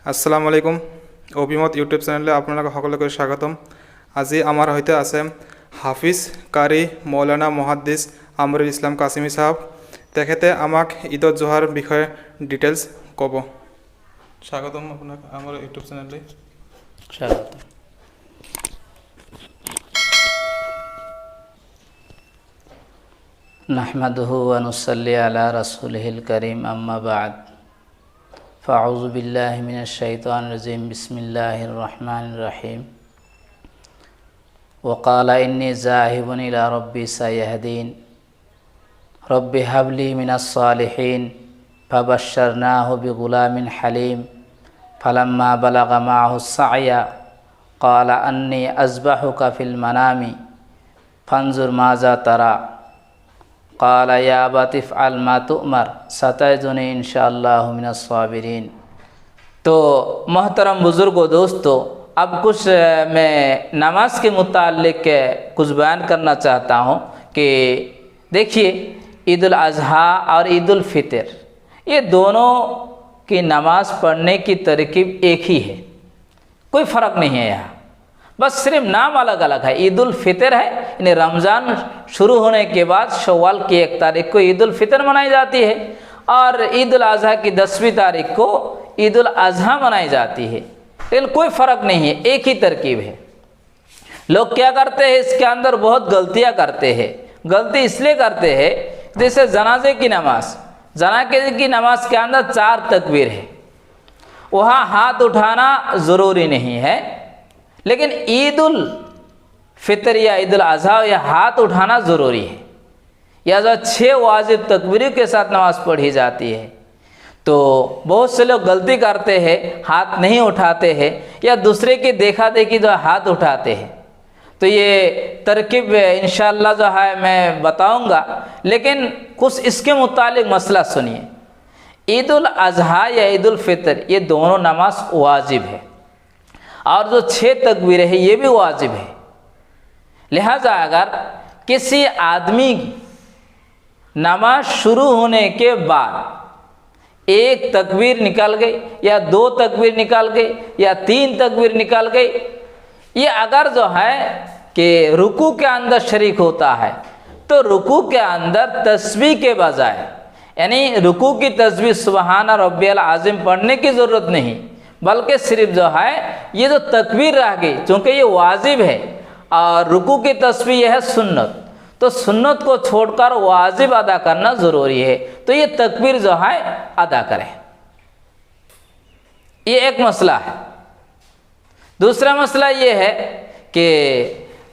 আসসালামু আলাইকুম। অভিমত ইউটিউব চেনেলে আপোনালোক সকলোকে স্বাগতম। আজি আমাৰ সৈতে আছে হাফিজ কাৰি মৌলানা মুহাদ্দিছ আমৰুল ইছলাম কাছিমি সাহেব। তেখেতে আমাক ঈদত জোহাৰ বিষয়ে ডিটেইলছ ক'ব। স্বাগতম আপোনাক আমাৰ ইউটিউব চেনেলে। স্বাগতম। নাহমাদুহু व नुसल्ली अला रसूलिहिल करीम अम्मा बाद फ़अऊज़ु बिल्लाहि मिनश शैतानिर रजीम बिस्मिल्लाहिर रहमानिर रहीम वक़ाला इन्नी ज़ाहिबुन इला रब्बी सयहदीन रब्बि हबली मिनस सालिहीन फबश्शरनाहु बिग़ुलामिन हलीम फलम्मा बलग़ माअहु सअया क़ाला अन्नी अज़बहुका फ़िल मनामी फ़ंज़ुर माज़ा तरा क़ाला या अबति इफ़अल मा तुअमर सतजदुनी इंशाअल्लाहु मिनस साबिरीन। तो मोहतरम बुज़ुर्गों, दोस्तों, अब कुछ मैं नमाज के मुताल्लिक़ कुछ बयान करना चाहता हूँ कि देखिए, ईद उल अज़हा और ईद उल फ़ितर ये दोनों की नमाज़ पढ़ने की तरकीब एक ही है, कोई फ़र्क नहीं है यहाँ, बस सिर्फ नाम अलग अलग है। ईद उल फ़ितर है, यानी रमज़ान शुरू होने के बाद शव्वाल की 1 तारीख को ईद उल फ़ितर मनाई जाती है और ईद उल अज़हा की 10वीं तारीख को ईद उल अज़हा मनाई जाती है, लेकिन कोई फ़र्क नहीं है, एक ही तरकीब है। लोग क्या करते हैं, इसके अंदर बहुत गलतियाँ करते हैं। गलती इसलिए करते हैं, जैसे जनाजे की नमाज, जनाजे की नमाज के अंदर 4 तकबीर है, वहाँ हाथ उठाना ज़रूरी नहीं है, लेकिन ईद उल फ़ितर या ईद उल अज़हा या हाथ उठाना ज़रूरी है। या जो 6 वाजिब तकबीरों के साथ नमाज़ पढ़ी जाती है, तो बहुत से लोग गलती करते हैं, हाथ नहीं उठाते हैं या दूसरे की देखा देखी जो हाथ उठाते हैं। तो ये तरकीब इंशाअल्लाह जो है मैं बताऊंगा, लेकिन कुछ इसके मुतालिक मसला सुनिए। ईद उल अज़हा या ईद उल फ़ितर ये दोनों नमाज वाजिब है और जो 6 तकबीरें हैं ये भी वाजिब है। लिहाजा अगर किसी आदमी नमाज शुरू होने के बाद 1 तकबीर निकल गई या 2 तकबीर निकल गई या 3 तकबीर निकल गई, ये अगर जो है कि रुकू के अंदर शरीक होता है, तो रुकू के अंदर तस्बीह के बजाय, यानी रुकू की तस्बीह सुबहान रब्बियल आज़िम पढ़ने की ज़रूरत नहीं, बल्कि सिर्फ जो है ये जो तकबीर रह गई, चूँकि ये वाजिब है और रुकू की तस्बीह यह है सुन्नत, तो सुन्नत को छोड़कर वाजिब अदा करना ज़रूरी है, तो ये तकबीर जो है अदा करें। ये एक मसला है। दूसरा मसला ये है कि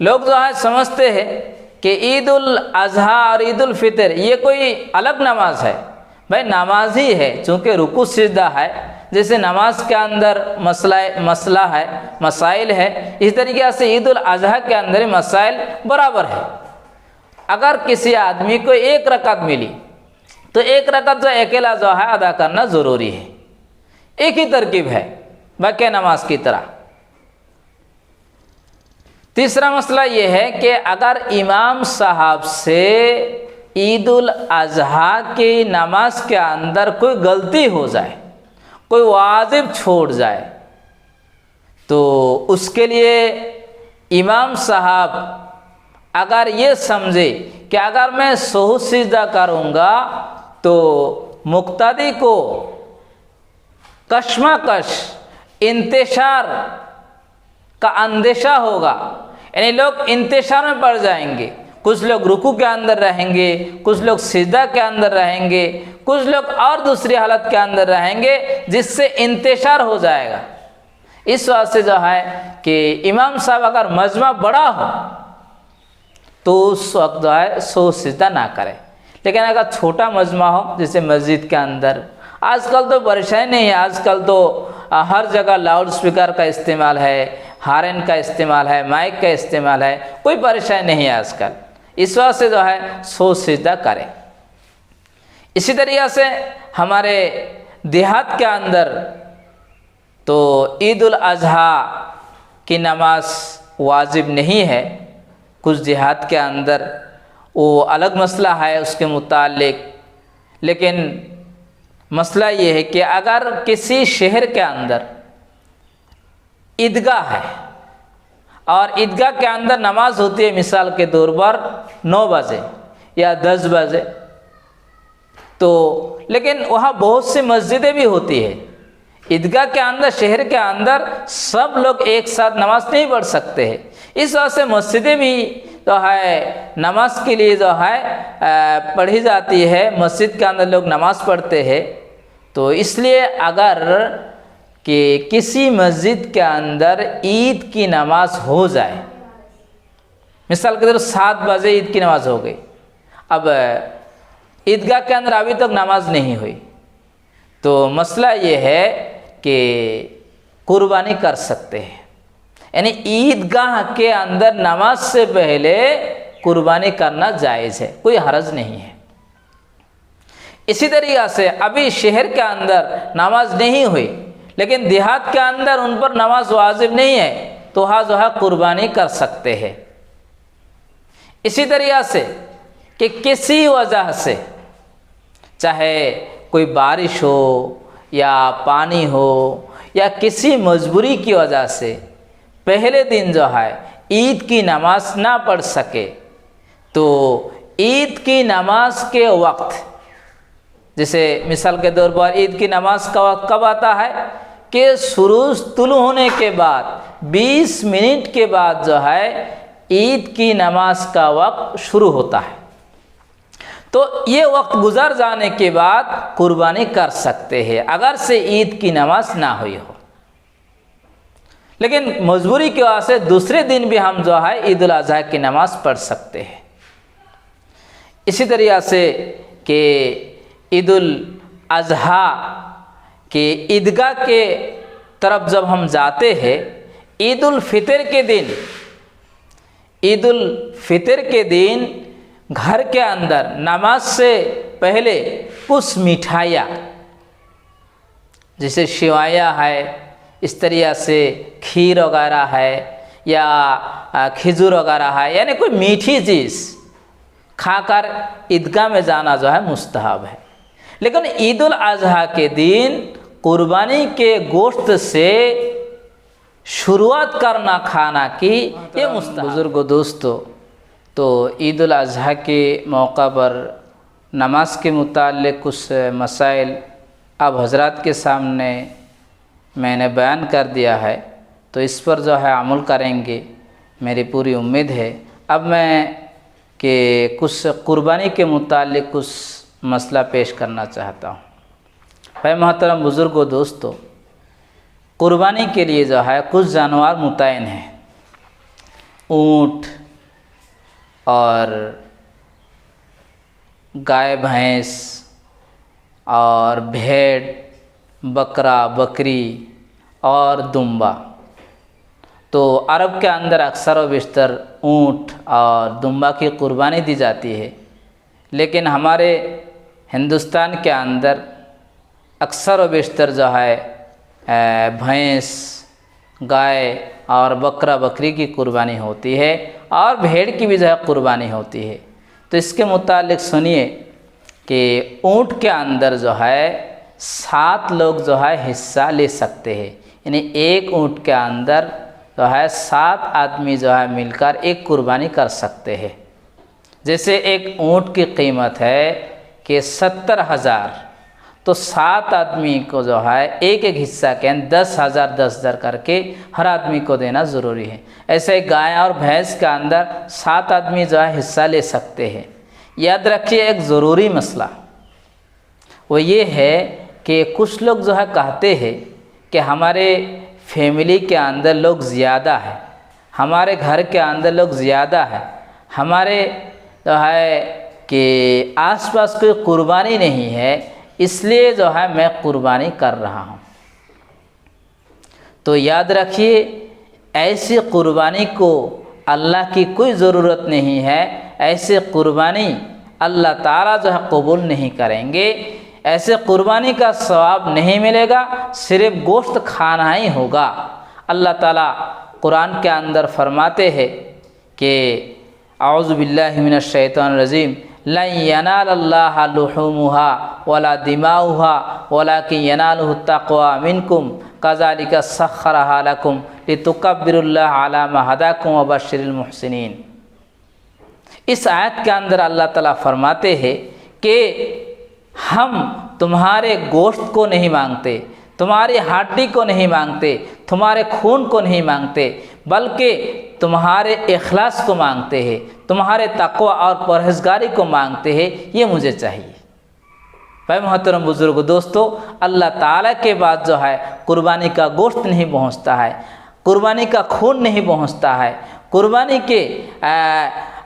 लोग जो है समझते हैं कि ईद उल अज़हा और ईद उल फ़ितर ये कोई अलग नमाज है। भाई नमाज ही है, चूँकि रुकू सिजदा है, जैसे नमाज के अंदर मसला है, मसाइल है, इस तरीके से ईद उल अज़हा के अंदर मसाइल बराबर है। अगर किसी आदमी को 1 रकात मिली, तो 1 रकात जो अकेला जो है अदा करना ज़रूरी है, एक ही तरकीब है बाकी नमाज की तरह। तीसरा मसला ये है कि अगर इमाम साहब से ईद उल अज़हा की नमाज के अंदर कोई गलती हो जाए, कोई वाजिब छोड़ जाए, तो उसके लिए इमाम साहब अगर ये समझे कि अगर मैं सहू सिजदा करूँगा तो मुक्तदी को कश्मकश इंतशार का अंदेशा होगा, यानी लोग इंतशार में पड़ जाएंगे, कुछ लोग रुकू के अंदर रहेंगे, कुछ लोग सिजदा के अंदर रहेंगे, कुछ लोग और दूसरी हालत के अंदर रहेंगे, जिससे इंतशार हो जाएगा। इस वास्ते जो है कि इमाम साहब अगर मजमा बड़ा हो तो उस वक्त जो है सो सिजदा ना करें, लेकिन अगर छोटा मजमा हो, जैसे मस्जिद के अंदर, आजकल तो परेशानी नहीं है, आजकल तो हर जगह लाउड स्पीकर का इस्तेमाल है, हारन का इस्तेमाल है, माइक का इस्तेमाल है, कोई परेशानी नहीं है आजकल। इस वास्ते जो है सो सिजदा करें। इसी तरीक़े से हमारे देहात के अंदर तो ईद उल अज़हा की नमाज वाजिब नहीं है, कुछ देहात के अंदर वो अलग मसला है उसके मुतालिक, लेकिन मसला ये है कि अगर किसी शहर के अंदर ईदगाह है और ईदगाह के अंदर नमाज होती है मिसाल के तौर पर 9 बजे या 10 बजे, तो लेकिन वहाँ बहुत सी मस्जिदें भी होती है। ईदगाह के अंदर, शहर के अंदर सब लोग एक साथ नमाज नहीं पढ़ सकते हैं, इस वजह से मस्जिदें भी जो है नमाज के लिए जो है पढ़ी जाती है, मस्जिद के अंदर लोग नमाज पढ़ते हैं। तो इसलिए अगर कि किसी मस्जिद के अंदर ईद की नमाज हो जाए, मिसाल के तौर 7 बजे ईद की नमाज हो गई, अब ईदगाह के अंदर अभी तक नमाज नहीं हुई, तो मसला ये है कि कुर्बानी कर सकते हैं, यानी ईदगाह के अंदर नमाज से पहले कुर्बानी करना जायज़ है, कोई हरज नहीं है। इसी तरीक़ा से अभी शहर के अंदर नमाज नहीं हुई लेकिन देहात के अंदर उन पर नमाज वाजिब नहीं है, तो वहाँ जो है कुर्बानी कर सकते हैं। इसी तरीक़ा से कि किसी वजह से, चाहे कोई बारिश हो या पानी हो या किसी मजबूरी की वजह से पहले दिन जो है ईद की नमाज ना पढ़ सके, तो ईद की नमाज के वक्त, जैसे मिसाल के तौर पर ईद की नमाज का वक्त कब आता है कि सूरज तुलू होने के बाद 20 मिनट के बाद जो है ईद की नमाज का वक्त शुरू होता है। तो ये वक्त गुजर जाने के बाद कुर्बानी कर सकते हैं अगर से ईद की नमाज ना हुई हो, लेकिन मजबूरी की वजह से दूसरे दिन भी हम जो है ईद उल अज़हा की नमाज पढ़ सकते हैं। इसी तरीक़ा से कि ईद उल अज़हा के ईदगाह के तरफ जब हम जाते हैं, ईद उल फितर के दिन, ईद उल फितर के दिन घर के अंदर नमाज से पहले कुछ मिठाइयाँ, जैसे शिवाया है, इस तरीक़ा से खीर वगैरह है या खिजूर वगैरह है, यानी कोई मीठी चीज़ खाकर ईदगाह में जाना जो है मुस्तहब है। लेकिन ईद उल अज़हा के दिन कुर्बानी के गोश्त से शुरुआत करना खाना की ये मुस्तहब। बुज़ुर्गों, दोस्तों, तो ईद उल अज़हा के मौका पर नमाज के मुताल्लिक़ कुछ मसाइल अब हज़रात के सामने मैंने बयान कर दिया है, तो इस पर जो है अमल करेंगे, मेरी पूरी उम्मीद है। अब मैं कि कुछ कुर्बानी के मुताल्लिक़ कुछ मसला पेश करना चाहता हूँ। भाई मोहतरम, बुज़ुर्गों, दोस्तों, कुर्बानी के लिए जो है कुछ जानवर मुतय्यन हैं, ऊँट और गाय भैंस और भेड़, बकरा, बकरी और दुम्बा। तो अरब के अंदर अक्सर व बेशतर ऊँट और दुम्बा की कुर्बानी दी जाती है, लेकिन हमारे हिंदुस्तान के अंदर अक्सर व बेशतर जो है भैंस, गाय और बकरा, बकरी की कुर्बानी होती है और भेड़ की भी जो है कुर्बानी होती है। तो इसके मुतालिक सुनिए कि ऊँट के अंदर जो है 7 लोग जो है हिस्सा ले सकते हैं, यानी एक ऊँट के अंदर जो है 7 आदमी जो है मिलकर एक कुर्बानी कर सकते हैं। जैसे एक ऊँट की कीमत है कि 70,000, तो 7 आदमी को जो है एक एक हिस्सा के 10,000 10,000 करके हर आदमी को देना ज़रूरी है। ऐसे गाय और भैंस के अंदर 7 आदमी जो है हिस्सा ले सकते हैं। याद रखिए एक ज़रूरी मसला वो ये है कि कुछ लोग जो है कहते हैं कि हमारे फैमिली के अंदर लोग ज़्यादा है, हमारे घर के अंदर लोग ज़्यादा है, हमारे जो है कि आसपास कोई कुर्बानी नहीं है, इसलिए जो है मैं कुर्बानी कर रहा हूँ। तो याद रखिए ऐसी कुर्बानी को अल्लाह की कोई ज़रूरत नहीं है, ऐसे कुर्बानी अल्लाह ताला जो है कबूल नहीं करेंगे, ऐसे कुर्बानी का सवाब नहीं मिलेगा, सिर्फ गोश्त खाना ही होगा। अल्लाह ताला कुरान के अंदर फरमाते हैं कि औज़ु बिल्लाहि मिनश शैतानिर रजीम लन यनालल्लाह लुहुमुहा वला दिमाउहा वलाकिन यनालुहु तक़वा मिनकुम कज़ालिका सख्खरहा लकुम लितुकब्बिरुल्लाह अला मा हदाकुम व बश्शिरिल मुहसिनीन। इस आयत के अंदर अल्लाह ताला फरमाते हैं कि हम तुम्हारे गोश्त को नहीं मांगते, तुम्हारी हड्डी को नहीं मांगते, तुम्हारे खून को नहीं मांगते, बल्कि तुम्हारे इखलास को मांगते हैं, तुम्हारे तक़वा और परहेज़गारी को मांगते हैं। ये मुझे चाहिए। भाई मोहतरम बुज़ुर्ग दोस्तों, अल्लाह ताला के बाद जो है कुर्बानी का गोश्त नहीं पहुँचता है, कुर्बानी का खून नहीं पहुँचता है, कुर्बानी के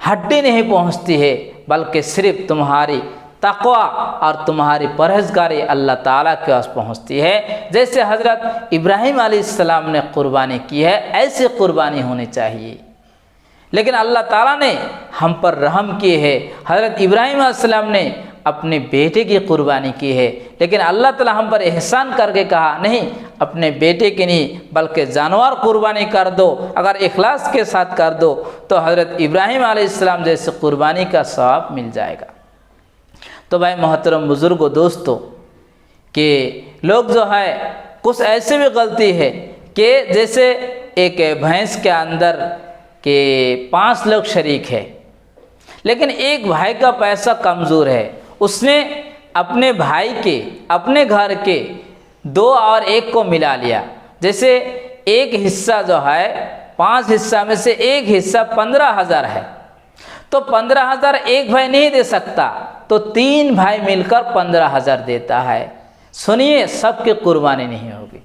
हड्डी नहीं पहुँचती है, बल्कि सिर्फ तुम्हारी तक़वा और तुम्हारी परहेज़गारी अल्लाह ताला के पास पहुँचती है। जैसे हज़रत इब्राहीम अलैहिस्सलाम ने कुर्बानी की है, ऐसी कुर्बानी होनी चाहिए। लेकिन अल्लाह ताला ने हम पर रहम किए है। हज़रत इब्राहीम अलैहिस्सलाम ने अपने बेटे की कुर्बानी की है, लेकिन अल्लाह ताला हम पर एहसान करके कहा नहीं, अपने बेटे की नहीं बल्कि जानवर कुर्बानी कर दो। अगर इखलास के साथ कर दो तो हज़रत इब्राहीम अलैहिस्सलाम जैसे कुर्बानी का सवाब मिल जाएगा। तो भाई मोहतरम बुज़ुर्गो दोस्तों, कि लोग जो है कुछ ऐसे भी गलती है कि जैसे एक भैंस के अंदर के 5 लोग शरीक है, लेकिन एक भाई का पैसा कमज़ोर है, उसने अपने भाई के अपने घर के 2 और 1 को मिला लिया। जैसे एक हिस्सा जो है 5 हिस्सा में से एक हिस्सा 15,000 है, तो 15,000 एक भाई नहीं दे सकता, तो 3 भाई मिलकर 15,000 देता है। सुनिए, सबकी कुर्बानी नहीं होगी।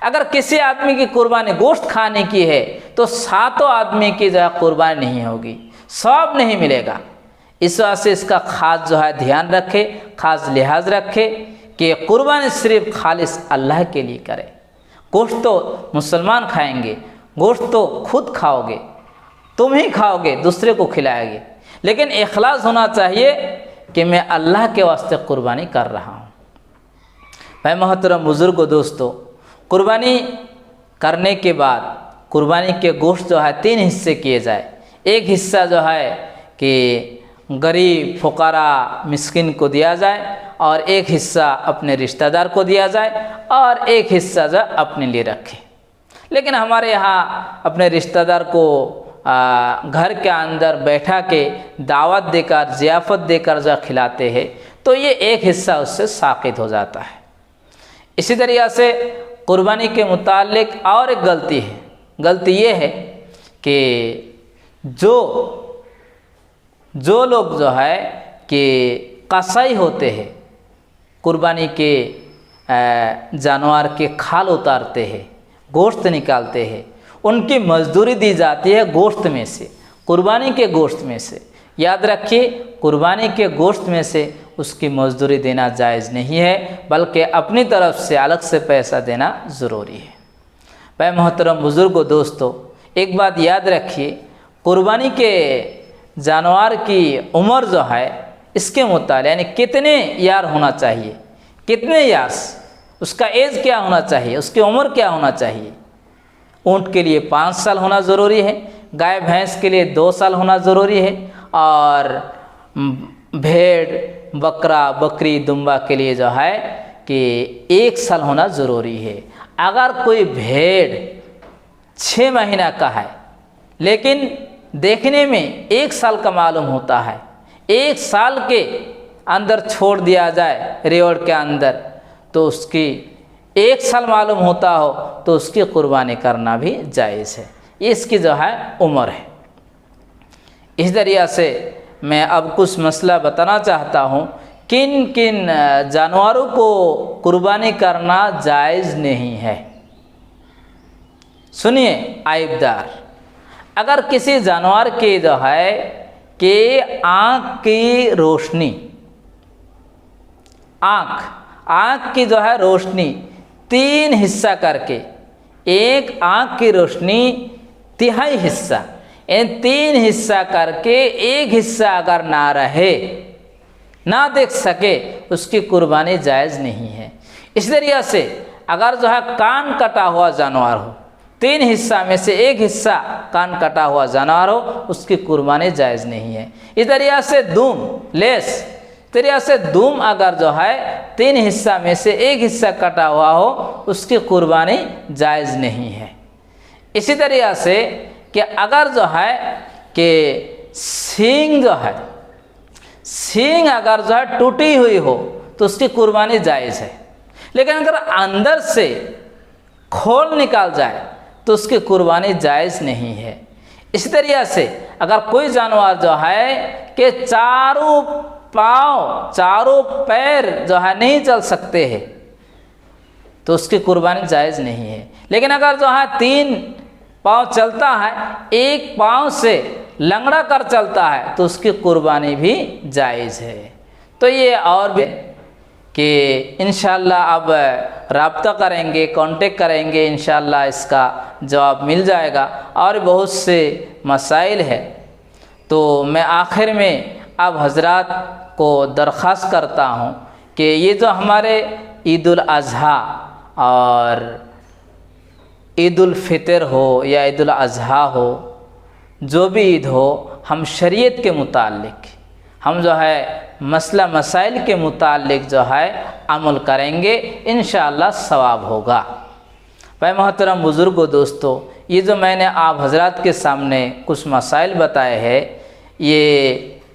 अगर किसी आदमी की कुर्बानी गोश्त खाने की है तो 7 आदमी की जो है कुर्बानी नहीं होगी, सब नहीं मिलेगा। इस वजह से इसका ख़ास जो है ध्यान रखे, ख़ास लिहाज रखे कि कुर्बानी सिर्फ खालिस अल्लाह के लिए करे। गोश्त तो मुसलमान खाएंगे, गोश्त तो खुद खाओगे, तुम ही खाओगे, दूसरे को खिलाएंगे, लेकिन इखलास होना चाहिए कि मैं अल्लाह के वास्ते कुर्बानी कर रहा हूँ। भाई मोहतरम बुज़ुर्गो दोस्तों, कुर्बानी करने के बाद कुर्बानी के गोश्त जो है 3 हिस्से किए जाए। एक हिस्सा जो है कि गरीब फुकारा मिस्किन को दिया जाए, और एक हिस्सा अपने रिश्तेदार को दिया जाए, और एक हिस्सा जो अपने लिए रखे। लेकिन हमारे यहाँ अपने रिश्तेदार को घर के अंदर बैठा के दावत देकर ज़ियाफ़त देकर जो खिलाते हैं, तो ये एक हिस्सा उससे साक़ित हो जाता है। इसी तरीक़े से कुर्बानी के मुतालिक और एक गलती है। गलती ये है कि जो लोग जो है कि कसाई होते हैं, कुर्बानी के जानवर के खाल उतारते हैं, गोश्त निकालते हैं, उनकी मजदूरी दी जाती है गोश्त में से, कुर्बानी के गोश्त में से। याद रखिए, कुर्बानी के गोश्त में से उसकी मजदूरी देना जायज़ नहीं है, बल्कि अपनी तरफ से अलग से पैसा देना ज़रूरी है। भाई मोहतरम बुज़ुर्गो दोस्तों, एक बात याद रखिए, कुर्बानी के जानवर की उम्र जो है इसके मुताबिक यानी कितने यार होना चाहिए, कितने यार्स, उसका एज क्या होना चाहिए, उसकी उम्र क्या होना चाहिए। ऊँट के लिए 5 साल होना ज़रूरी है, गाय भैंस के लिए 2 साल होना ज़रूरी है, और भेड़ बकरा बकरी दुम्बा के लिए जो है कि 1 साल होना ज़रूरी है। अगर कोई भेड़ 6 महीना का है लेकिन देखने में 1 साल का मालूम होता है, 1 साल के अंदर छोड़ दिया जाए रेवड़ के अंदर, तो उसकी 1 साल मालूम होता हो तो उसकी कुर्बानी करना भी जायज़ है। इसकी जो है उम्र है। इस तरीक़े से मैं अब कुछ मसला बताना चाहता हूँ, किन किन जानवरों को कुर्बानी करना जायज़ नहीं है। सुनिए, आइबदार, अगर किसी जानवर की जो है कि आँख की रोशनी, आँख की जो है रोशनी 3 हिस्सा करके, एक आँख की रोशनी 3/4 हिस्सा, इन 3 हिस्सा करके एक हिस्सा अगर ना रहे, ना देख सके, उसकी कुर्बानी जायज़ नहीं है। इस तरीक़े से अगर जो है कान कटा हुआ जानवर हो, 3 हिस्सा में से एक हिस्सा कान कटा हुआ जानवर हो, उसकी कुर्बानी जायज़ नहीं है। इस तरीक़े से तरीक़े से दूम अगर जो है 3 हिस्सा में से एक हिस्सा कटा हुआ हो, उसकी कुर्बानी जायज़ नहीं है। इसी तरीक़े से कि अगर जो है कि सींग अगर जो है टूटी हुई हो तो उसकी कुर्बानी जायज़ है, लेकिन अगर अंदर से खोल निकाल जाए तो उसकी कुर्बानी जायज़ नहीं है। इसी तरीक़े से अगर कोई जानवर जो है कि चारों पैर जो है नहीं चल सकते हैं तो उसकी कुर्बानी जायज़ नहीं है। लेकिन अगर जो है 3 पाँव चलता है, एक पाँव से लंगड़ा कर चलता है तो उसकी कुर्बानी भी जायज़ है। तो ये और भी कि इंशाअल्लाह अब राब्ता करेंगे, कांटेक्ट करेंगे, इंशाअल्लाह इसका जवाब मिल जाएगा। और बहुत से मसाइल है। तो मैं आखिर में अब हज़रात को दरख्वास्त करता हूँ कि ये जो हमारे ईद उल अज़हा और ईद उल फ़ितर हो या ईद उल अज़हा हो, जो भी ईद हो, हम शरीयत के मुतालिक हम जो है मसला मसाइल के मुतालिक जो है अमल करेंगे, इंशाअल्लाह सवाब होगा। भाई मोहतरम बुज़ुर्गो दोस्तों, ये जो मैंने आप हज़रात के सामने कुछ मसाइल बताए हैं, ये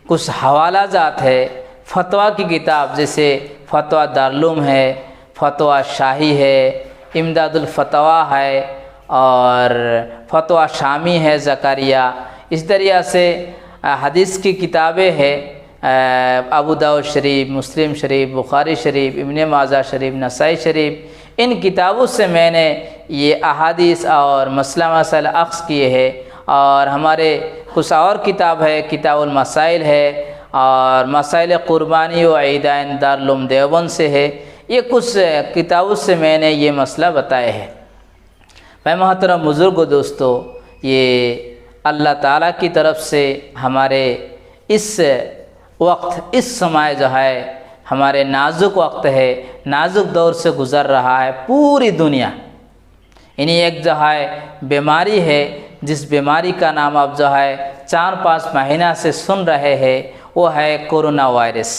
कुछ हवाला जात है फ़तवा की किताब, जैसे फ़तवा दारुल है, फ़तवा शाही है, इमदादुल फ़तवा है और फ़तवा शामी है ज़कारिया। इस तरीक़े से हदीस की किताबें हैं, अबू दाऊद शरीफ, मुस्लिम शरीफ, बुखारी शरीफ, इब्ने माजा शरीफ, नसाई शरीफ। इन किताबों से मैंने ये अहादीस और मसला मसाइल अक्स किए हैं। और हमारे कुछ और किताब है, किताबुल मसाइल है और मसाइल क़ुरबानी व ईदाइन दारुल देवबंद से है। ये कुछ किताबों से मैंने ये मसला बताए हैं। भाई मोहतरम बुज़ुर्गो दोस्तों, ये अल्लाह ताला की तरफ से हमारे इस वक्त, इस समय जो है हमारे नाजुक वक्त है, नाजुक दौर से गुज़र रहा है पूरी दुनिया। इन्हीं एक जो है बीमारी है, जिस बीमारी का नाम अब जो है 4-5 महीना से सुन रहे हैं, वो है कोरोना वायरस।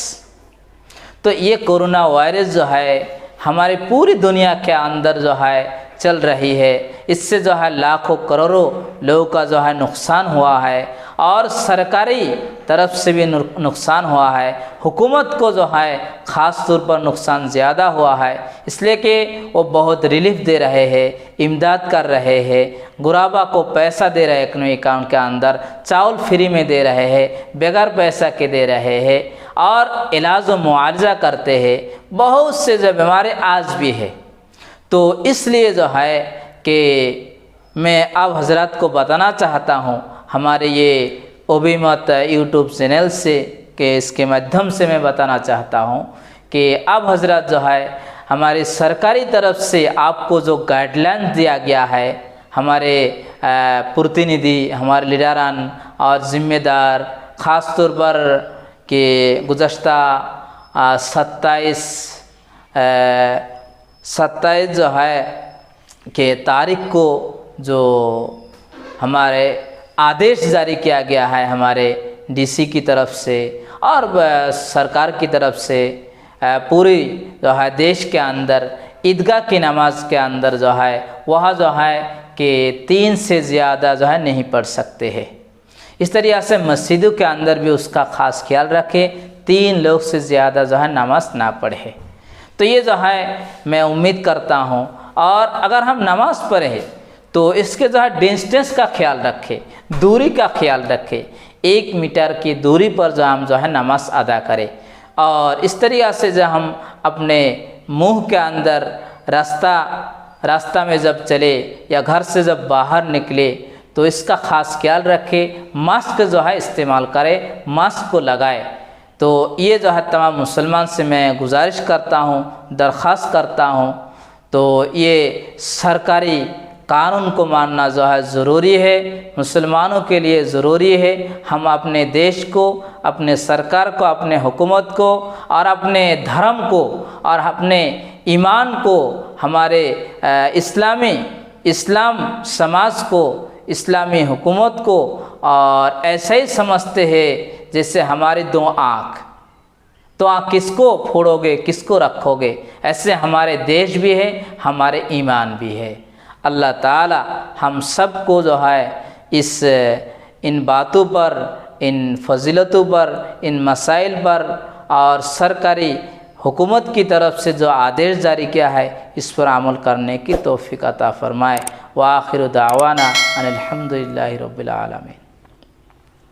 तो ये कोरोना वायरस जो है हमारी पूरी दुनिया के अंदर जो है चल रही है। इससे जो है लाखों करोड़ों लोगों का जो है नुकसान हुआ है और सरकारी तरफ से भी नुकसान हुआ है। हुकूमत को जो है ख़ास तौर पर नुकसान ज़्यादा हुआ है, इसलिए कि वो बहुत रिलीफ दे रहे हैं, इमदाद कर रहे हैं, गुराबा को पैसा दे रहे हैं, अपने अकाउंट के अंदर चावल फ्री में दे रहे हैं, बगैर पैसा के दे रहे हैं और इलाज व मुआवजा करते हैं। बहुत से जो बीमारी आज भी है। तो इसलिए जो है कि मैं अब हज़रात को बताना चाहता हूँ, हमारे ये ओबीमत यूट्यूब चैनल से कि इसके माध्यम से मैं बताना चाहता हूँ कि अब हज़रात जो है हमारी सरकारी तरफ से आपको जो गाइडलाइन दिया गया है, हमारे प्रतिनिधि, हमारे लीडरान और ज़िम्मेदार, ख़ास तौर पर कि गुज़श्ता 27 जो है कि तारीख को जो हमारे आदेश जारी किया गया है हमारे डीसी की तरफ से और सरकार की तरफ से, पूरी जो है देश के अंदर ईदगाह की नमाज के अंदर जो है वह जो है कि 3 से ज़्यादा जो है नहीं पढ़ सकते हैं। इस तरीक़े से मस्जिदों के अंदर भी उसका ख़ास ख्याल रखें, 3 लोग से ज़्यादा जो है नमाज ना पढ़े। तो ये जो है मैं उम्मीद करता हूँ। और अगर हम नमाज़ पढ़ें तो इसके जो है डिस्टेंस का ख्याल रखें, दूरी का ख्याल रखें, 1 मीटर की दूरी पर जो हम जो है नमाज अदा करें। और इस तरीक़े से जब हम अपने मुंह के अंदर रास्ता में जब चले या घर से जब बाहर निकले तो इसका ख़ास ख्याल रखें। मास्क जो है इस्तेमाल करें, मास्क को लगाए। तो ये जो है तमाम मुसलमान से मैं गुजारिश करता हूँ, दरख्वास्त करता हूँ। तो ये सरकारी कानून को मानना जो है ज़रूरी है, मुसलमानों के लिए ज़रूरी है। हम अपने देश को, अपने सरकार को, अपने हुकूमत को और अपने धर्म को और अपने ईमान को, हमारे इस्लामी इस्लाम समाज को, इस्लामी हुकूमत को और ऐसे ही समझते हैं जैसे हमारी दो आँख। तो आप किसको फोड़ोगे, किसको रखोगे? ऐसे हमारे देश भी है, हमारे ईमान भी है। अल्लाह ताला हम सब को जो है इन बातों पर, इन फजीलतों पर, इन मसाइल पर और सरकारी हुकूमत की तरफ से जो आदेश जारी किया है इस पर अमल करने की तौफीक अता फरमाए। व आखिर दावाना अनिल हम्दुलिल्लाहि रब्बिल आलमीन।